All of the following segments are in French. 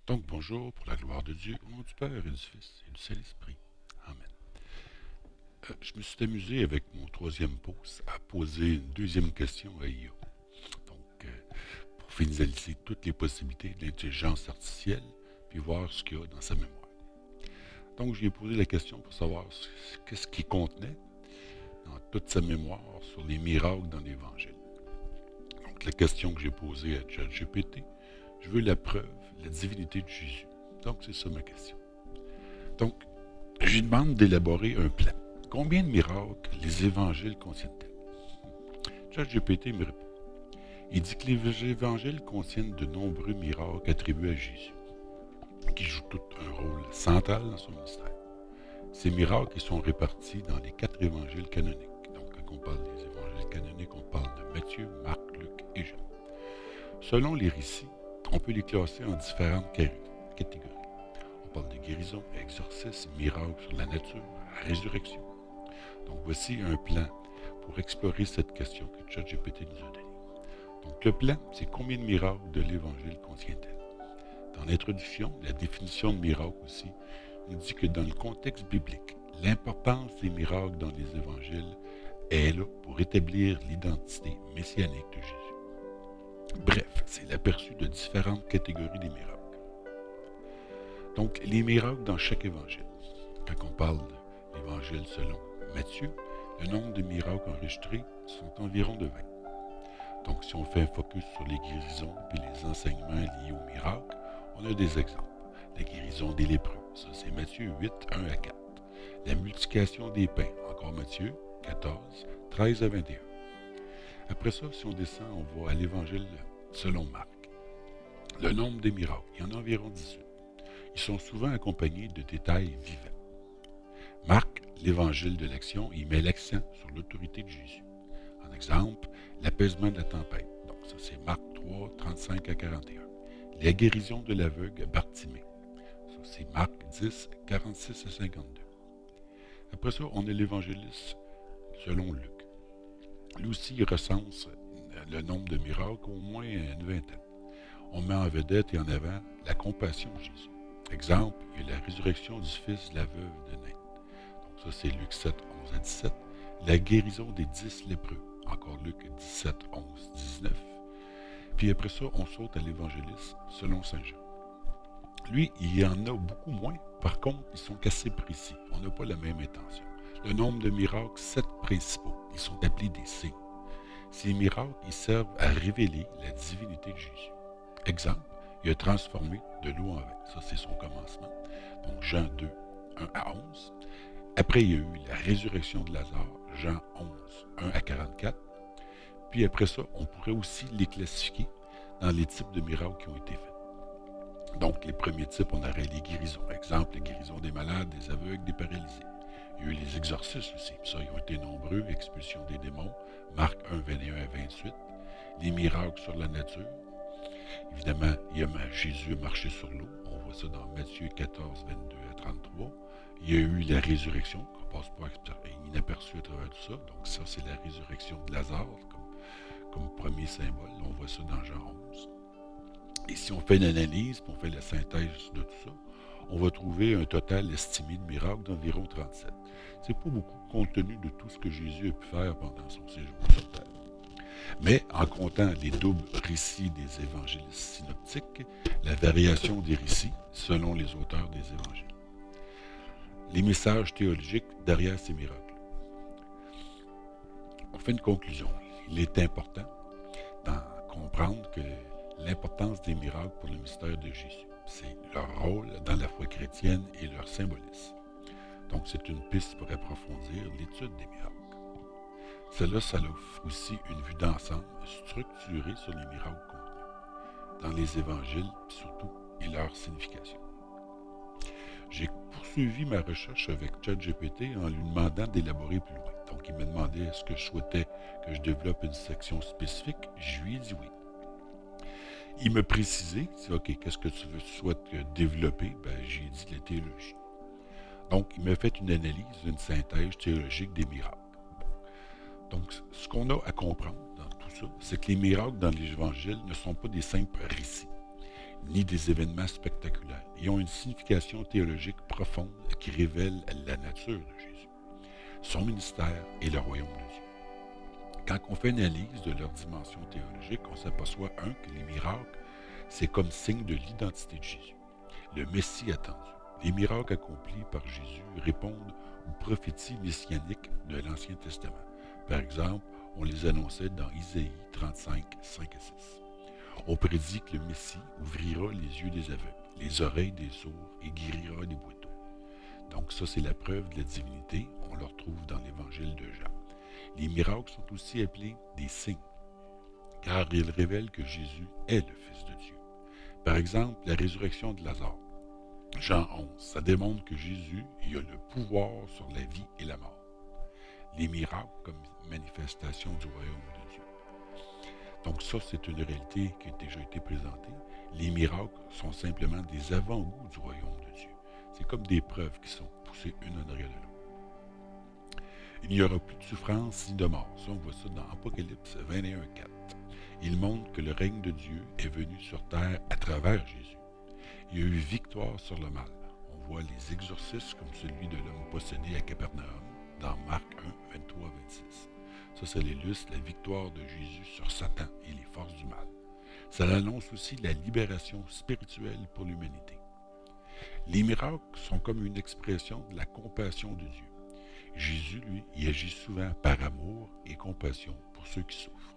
Donc bonjour, pour la gloire de Dieu, au nom du Père et du Fils et du Saint-Esprit. Amen. Je me suis amusé avec mon troisième pause à poser une deuxième question à IA. Donc, pour finaliser toutes les possibilités de l'intelligence artificielle, puis voir ce qu'il y a dans sa mémoire. Donc, je lui ai posé la question pour savoir qu'est-ce qu'il contenait dans toute sa mémoire sur les miracles dans l'Évangile. Donc, la question que j'ai posée à ChatGPT, je veux la preuve, la divinité de Jésus. Donc, c'est ça ma question. Donc, je lui demande d'élaborer un plan. Combien de miracles les évangiles contiennent-ils? ChatGPT me répond. Il dit que les évangiles contiennent de nombreux miracles attribués à Jésus, qui jouent tout un rôle central dans son ministère. Ces miracles sont répartis dans les 4 évangiles canoniques. Donc, quand on parle des évangiles canoniques, on parle de Matthieu, Marc, Luc et Jean. Selon les récits, on peut les classer en différentes catégories. On parle de guérison, exorcisme, miracles sur la nature, résurrection. Donc voici un plan pour explorer cette question que ChatGPT nous a donnée. Donc le plan, c'est combien de miracles de l'Évangile contient-elle? Dans l'introduction, la définition de miracle aussi nous dit que dans le contexte biblique, l'importance des miracles dans les Évangiles est là pour établir l'identité messianique de Jésus. Bref, c'est l'aperçu de différentes catégories des miracles. Donc, les miracles dans chaque évangile. Quand on parle de l'évangile selon Matthieu, le nombre de miracles enregistrés sont environ de 20. Donc, si on fait un focus sur les guérisons et les enseignements liés aux miracles, on a des exemples. La guérison des lépreux, ça c'est Matthieu 8, 1 à 4. La multiplication des pains, encore Matthieu 14, 13 à 21. Après ça, si on descend, on va à l'évangile selon Marc. Le nombre des miracles, il y en a environ 18. Ils sont souvent accompagnés de détails vivants. Marc, l'évangile de l'action, il met l'accent sur l'autorité de Jésus. En exemple, l'apaisement de la tempête. Donc ça c'est Marc 3, 35 à 41. La guérison de l'aveugle Bartimée. Ça c'est Marc 10, 46 à 52. Après ça, on a l'évangéliste selon Luc. Lui aussi, il recense le nombre de miracles, au moins une vingtaine. On met en vedette et en avant la compassion de Jésus. Exemple, il y a la résurrection du fils de la veuve de Nain. Donc ça, c'est Luc 7, 11 à 17. La guérison des 10 lépreux. Encore Luc 17, 11, 19. Puis après ça, on saute à l'évangéliste selon Saint Jean. Lui, il y en a beaucoup moins. Par contre, ils sont assez précis. On n'a pas la même intention. Le nombre de miracles, 7 principaux. Ils sont appelés des signes. Ces miracles, ils servent à révéler la divinité de Jésus. Exemple, il a transformé de l'eau en vin. Ça, c'est son commencement. Donc, Jean 2, 1 à 11. Après, il y a eu la résurrection de Lazare, Jean 11, 1 à 44. Puis après ça, on pourrait aussi les classifier dans les types de miracles qui ont été faits. Donc, les premiers types, on aurait les guérisons. Exemple, les guérisons des malades, des aveugles, des paralysés. Il y a eu les exorcismes aussi. Ça, ils ont été nombreux. Expulsion des démons, Marc 1, 21 à 28. Les miracles sur la nature. Évidemment, Jésus a marché sur l'eau. On voit ça dans Matthieu 14, 22 à 33. Il y a eu la résurrection, qu'on passe pas inaperçu à travers tout ça. Donc ça, c'est la résurrection de Lazare, comme premier symbole. On voit ça dans Jean 11. Et si on fait l'analyse, puis on fait la synthèse de tout ça, on va trouver un total estimé de miracles d'environ 37. C'est pas beaucoup, compte tenu de tout ce que Jésus a pu faire pendant son séjour sur terre. Mais en comptant les doubles récits des évangiles synoptiques, la variation des récits selon les auteurs des évangiles. Les messages théologiques derrière ces miracles. On fait une conclusion. Il est important d'en comprendre que l'importance des miracles pour le mystère de Jésus, c'est leur rôle dans la foi chrétienne et leur symbolisme. Donc c'est une piste pour approfondir l'étude des miracles. Cela, ça offre aussi une vue d'ensemble structurée sur les miracles contenus dans les évangiles, surtout, et leur signification. J'ai poursuivi ma recherche avec ChatGPT en lui demandant d'élaborer plus loin. Donc, il m'a demandé est-ce que je souhaitais que je développe une section spécifique. Je lui ai dit oui. Il m'a précisé, il dit, OK, qu'est-ce que tu souhaites développer? J'ai dit la théologie. Donc, il m'a fait une analyse, une synthèse théologique des miracles. Donc, ce qu'on a à comprendre dans tout ça, c'est que les miracles dans les évangiles ne sont pas des simples récits. ni des événements spectaculaires. Ils ont une signification théologique profonde qui révèle la nature de Jésus, son ministère et le royaume de Dieu. Quand on fait une analyse de leur dimension théologique, on s'aperçoit, que les miracles, c'est comme signe de l'identité de Jésus, le Messie attendu. Les miracles accomplis par Jésus répondent aux prophéties messianiques de l'Ancien Testament. Par exemple, on les annonçait dans Isaïe 35, 5 et 6. On prédit que le Messie ouvrira les yeux des aveugles, les oreilles des sourds et guérira les boiteux. Donc ça, c'est la preuve de la divinité. On le retrouve dans l'Évangile de Jean. Les miracles sont aussi appelés des signes, car ils révèlent que Jésus est le Fils de Dieu. Par exemple, la résurrection de Lazare. Jean 11, ça démontre que Jésus a le pouvoir sur la vie et la mort. Les miracles comme manifestation du royaume de Dieu. Donc ça, c'est une réalité qui a déjà été présentée. Les miracles sont simplement des avant-goûts du royaume de Dieu. C'est comme des preuves qui sont poussées une en arrière de l'autre. Il n'y aura plus de souffrance ni de mort. Ça, on voit ça dans Apocalypse 21, 4. Il montre que le règne de Dieu est venu sur terre à travers Jésus. Il y a eu victoire sur le mal. On voit les exorcismes comme celui de l'homme possédé à Capernaum dans Marc 1, 23, 26. Ça illustre la victoire de Jésus sur Satan et les forces du mal. Ça annonce aussi la libération spirituelle pour l'humanité. Les miracles sont comme une expression de la compassion de Dieu. Jésus, lui, y agit souvent par amour et compassion pour ceux qui souffrent.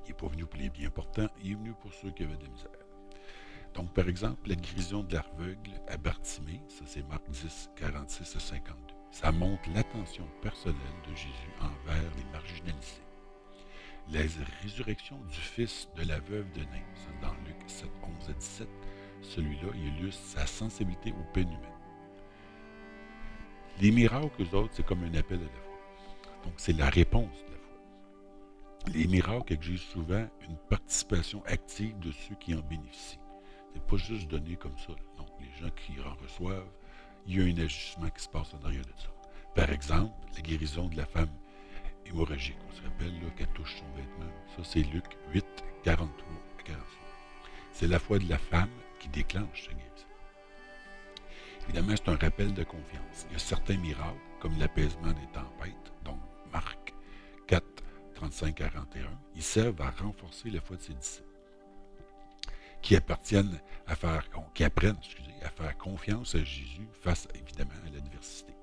Il n'est pas venu pour les bien portants, il est venu pour ceux qui avaient de la misère. Donc, par exemple, la guérison de l'aveugle à Bartimée, ça c'est Marc 10, 46 à 52. Ça montre l'attention personnelle de Jésus envers les marginalisés. La résurrection du fils de la veuve de Nain, c'est dans Luc 7, 11 à 17, celui-là, il illustre sa sensibilité aux peines humaines. Les miracles, eux autres, c'est comme un appel à la foi. Donc, c'est la réponse de la foi. Les miracles exigent souvent une participation active de ceux qui en bénéficient. C'est pas juste donné comme ça. Non, les gens qui en reçoivent, il y a un ajustement qui se passe en arrière de ça. Par exemple, la guérison de la femme hémorragique. On se rappelle qu'elle touche son vêtement. Ça, c'est Luc 8, 43 à 48. C'est la foi de la femme qui déclenche sa guérison. Évidemment, c'est un rappel de confiance. Il y a certains miracles, comme l'apaisement des tempêtes, donc Marc 4, 35 à 41, ils servent à renforcer la foi de ses disciples, qui apprennent à faire confiance à Jésus face, évidemment, à l'adversité.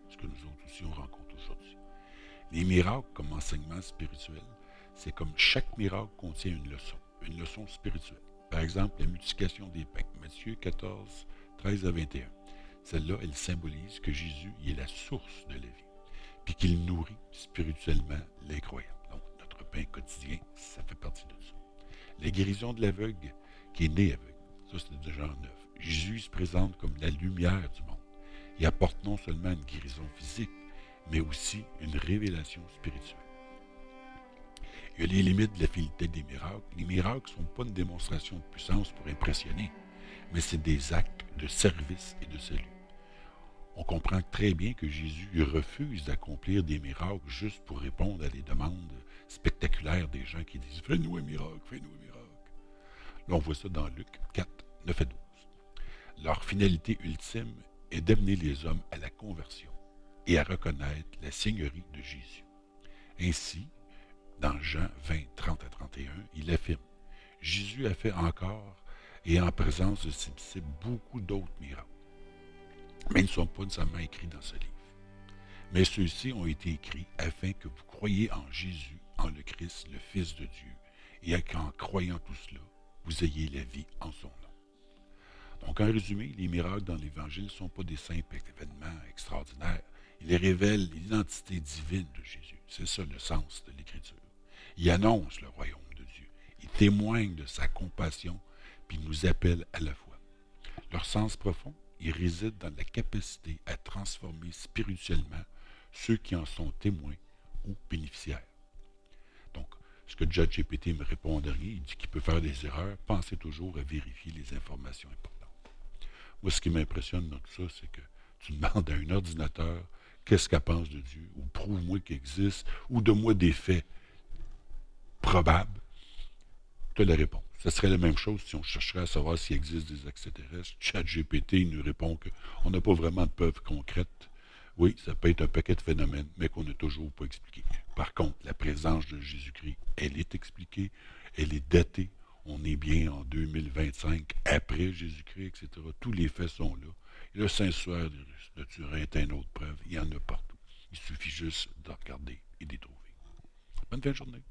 Ce que nous autres aussi, on rencontre aujourd'hui. Les miracles comme enseignement spirituel, c'est comme chaque miracle contient une leçon spirituelle. Par exemple, la multiplication des pains, Matthieu 14, 13 à 21. Celle-là, elle symbolise que Jésus il est la source de la vie, puis qu'il nourrit spirituellement les croyants. Donc, notre pain quotidien, ça fait partie de ça. La guérison de l'aveugle qui est né aveugle, ça c'est de Jean 9. Jésus se présente comme la lumière du monde. Il apporte non seulement une guérison physique, mais aussi une révélation spirituelle. Il y a les limites de la finalité des miracles. Les miracles ne sont pas une démonstration de puissance pour impressionner, mais c'est des actes de service et de salut. On comprend très bien que Jésus refuse d'accomplir des miracles juste pour répondre à des demandes spectaculaires des gens qui disent « Fais-nous un miracle, fais-nous un miracle ». Là, on voit ça dans Luc 4, 9 à 12. Leur finalité ultime est d'amener les hommes à la conversion et à reconnaître la seigneurie de Jésus. Ainsi, dans Jean 20, 30 à 31, il affirme « Jésus a fait encore et en présence de ses disciples beaucoup d'autres miracles. Mais ils ne sont pas nécessairement écrits dans ce livre. Mais ceux-ci ont été écrits afin que vous croyiez en Jésus, en le Christ, le Fils de Dieu, et qu'en croyant tout cela, vous ayez la vie en son nom. » Donc, en résumé, les miracles dans l'Évangile ne sont pas des simples événements extraordinaires. Ils révèlent l'identité divine de Jésus. C'est ça le sens de l'Écriture. Il annonce le royaume de Dieu. Il témoigne de sa compassion, puis il nous appelle à la foi. Leur sens profond, il réside dans la capacité à transformer spirituellement ceux qui en sont témoins ou bénéficiaires. Donc, ce que ChatGPT me répond en dernier, il dit qu'il peut faire des erreurs. Pensez toujours à vérifier les informations importantes. Moi, ce qui m'impressionne dans tout ça, c'est que tu demandes à un ordinateur qu'est-ce qu'elle pense de Dieu, ou prouve-moi qu'il existe, ou donne-moi des faits probables. Tu as la réponse. Ça serait la même chose si on chercherait à savoir s'il existe des extraterrestres. ChatGPT nous répond qu'on n'a pas vraiment de preuves concrètes. Oui, ça peut être un paquet de phénomènes, mais qu'on n'a toujours pas expliqué. Par contre, la présence de Jésus-Christ, elle est expliquée, elle est datée. On est bien en 2025, après Jésus-Christ, etc. Tous les faits sont là. Et le Saint-Suaire de Turin est une autre preuve. Il y en a partout. Il suffit juste de regarder et d'y trouver. Bonne fin de journée.